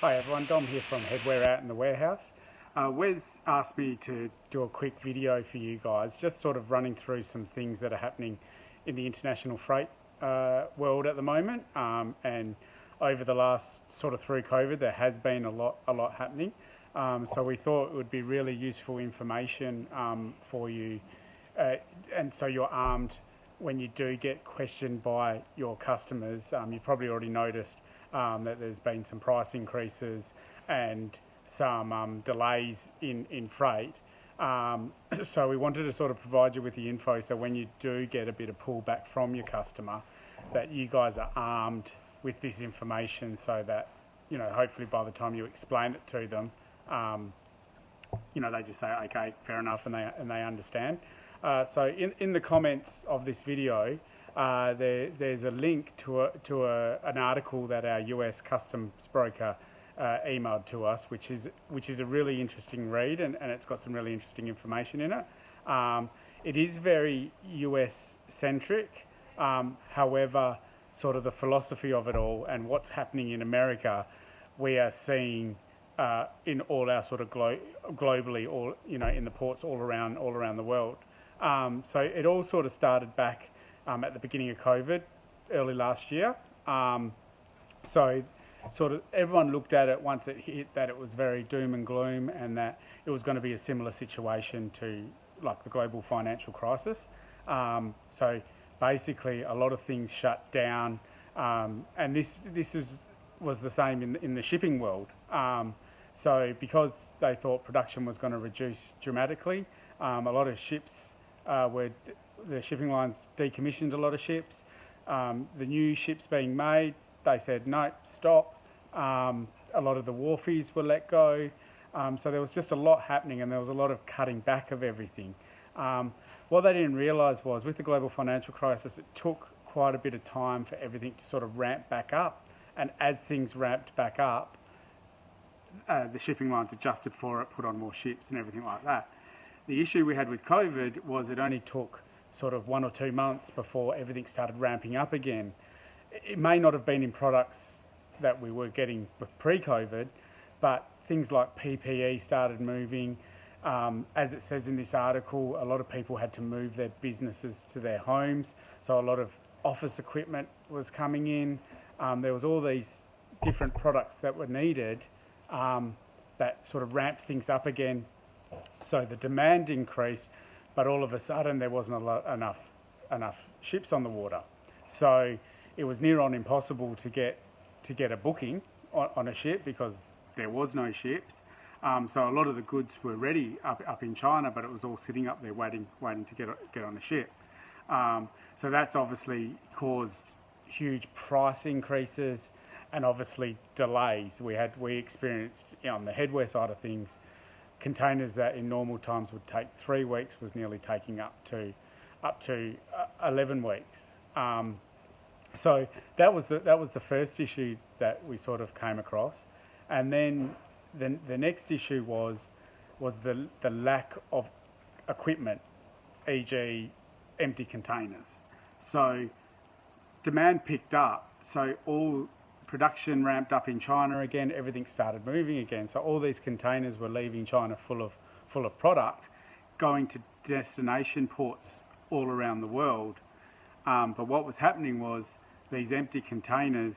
Hi everyone, Dom here from Headwear Out in the Warehouse. Wes asked me to do a quick video for you guys, just sort of running through some things that are happening in the international freight world at the moment. And over the last sort of through COVID, there has been a lot happening. So we thought it would be really useful information for you, and so you're armed when you do get questioned by your customers. You've probably already noticed that there's been some price increases and some delays in freight. So we wanted to sort of provide you with the info so when you do get a bit of pullback from your customer, that you guys are armed with this information so that, you know, hopefully by the time you explain it to them, you know, they just say, okay, fair enough, and they understand. So in the comments of this video, there's a link to an article that our US customs broker emailed to us, which is a really interesting read, and it's got some really interesting information in it. It is very US centric, however, sort of the philosophy of it all and what's happening in America, we are seeing in all our sort of globally, all, you know, in the ports all around the world. So it all sort of started back at the beginning of COVID, early last year. So sort of everyone looked at it once it hit that it was very doom and gloom and that it was going to be a similar situation to like the global financial crisis. So basically a lot of things shut down, and this was the same in the shipping world. So because they thought production was going to reduce dramatically, a lot of ships the shipping lines decommissioned a lot of ships. The new ships being made, they said, no, stop. A lot of the wharfies were let go. So there was just a lot happening and there was a lot of cutting back of everything. What they didn't realise was with the global financial crisis, it took quite a bit of time for everything to sort of ramp back up. And as things ramped back up, the shipping lines adjusted for it, put on more ships and everything like that. The issue we had with COVID was it only took sort of 1 or 2 months before everything started ramping up again. It may not have been in products that we were getting pre-COVID, but things like PPE started moving. As it says in this article, a lot of people had to move their businesses to their homes, so a lot of office equipment was coming in. There was all these different products that were needed that sort of ramped things up again. So the demand increased, but all of a sudden there wasn't enough ships on the water. So it was near on impossible to get a booking on a ship because there was no ships. So a lot of the goods were ready up in China, but it was all sitting up there waiting to get on a ship. So that's obviously caused huge price increases and obviously delays. We experienced, you know, on the headwear side of things, containers that in normal times would take 3 weeks was nearly taking up to 11 weeks. So that was the first issue that we sort of came across, and then the next issue was the lack of equipment, e.g. empty containers. So demand picked up, so all production ramped up in China again, everything started moving again. So all these containers were leaving China full of product, going to destination ports all around the world. But what was happening was these empty containers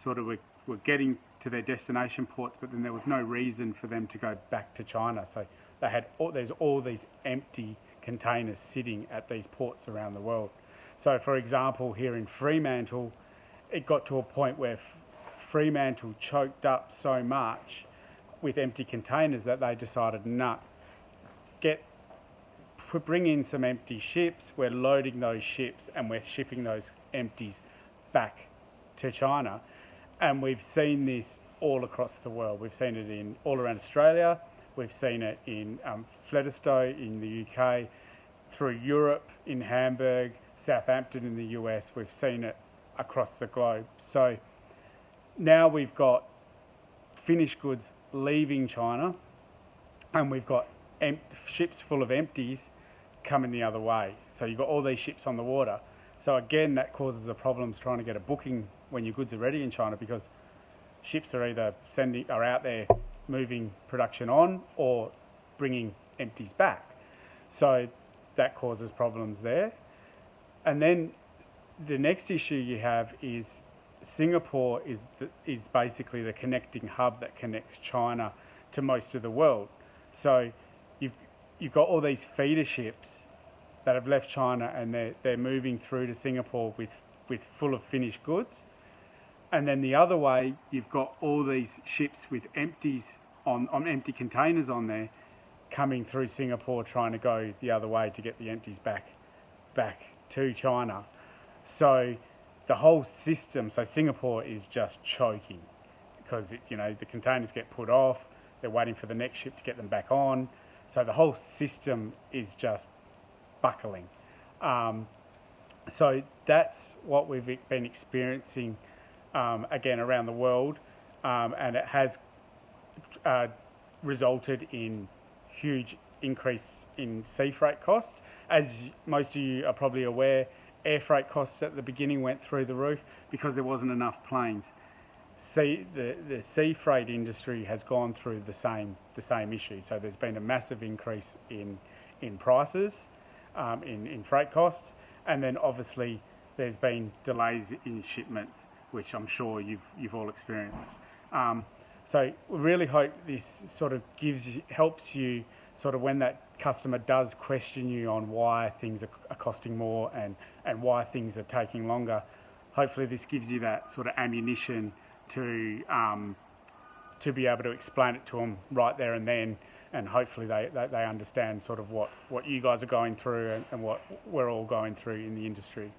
sort of were getting to their destination ports, but then there was no reason for them to go back to China. So there's all these empty containers sitting at these ports around the world. So for example, here in Fremantle, it got to a point where Fremantle choked up so much with empty containers that they decided, bring in some empty ships, we're loading those ships and we're shipping those empties back to China. And we've seen this all across the world. We've seen it all around Australia, we've seen it in Fledestone in the UK, through Europe, in Hamburg, Southampton in the US, we've seen it across the globe. So now we've got finished goods leaving China and we've got ships full of empties coming the other way. So you've got all these ships on the water. So again, that causes the problems trying to get a booking when your goods are ready in China, because ships are either out there moving production on or bringing empties back. So that causes problems there. And then the next issue you have is Singapore is basically the connecting hub that connects China to most of the world. So you've got all these feeder ships that have left China and they're moving through to Singapore with full of finished goods. And then the other way, you've got all these ships with empties on empty containers on there coming through Singapore trying to go the other way to get the empties back to China. So the whole system, so Singapore is just choking because the containers get put off, they're waiting for the next ship to get them back on. So the whole system is just buckling. So that's what we've been experiencing again around the world, and it has resulted in huge increase in sea freight costs. As most of you are probably aware, air freight costs at the beginning went through the roof because there wasn't enough planes. The sea freight industry has gone through the same issue. So there's been a massive increase in prices, in freight costs, and then obviously there's been delays in shipments, which I'm sure you've all experienced. So we really hope this sort of helps you sort of when that customer does question you on why things are costing more and why things are taking longer. Hopefully this gives you that sort of ammunition to be able to explain it to them right there and then, and hopefully they understand sort of what you guys are going through and what we're all going through in the industry.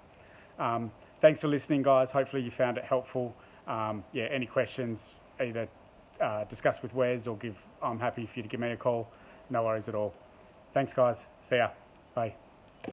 Thanks for listening, guys. Hopefully you found it helpful. Any questions, either discuss with Wes or I'm happy for you to give me a call. No worries at all. Thanks, guys. See ya. Bye.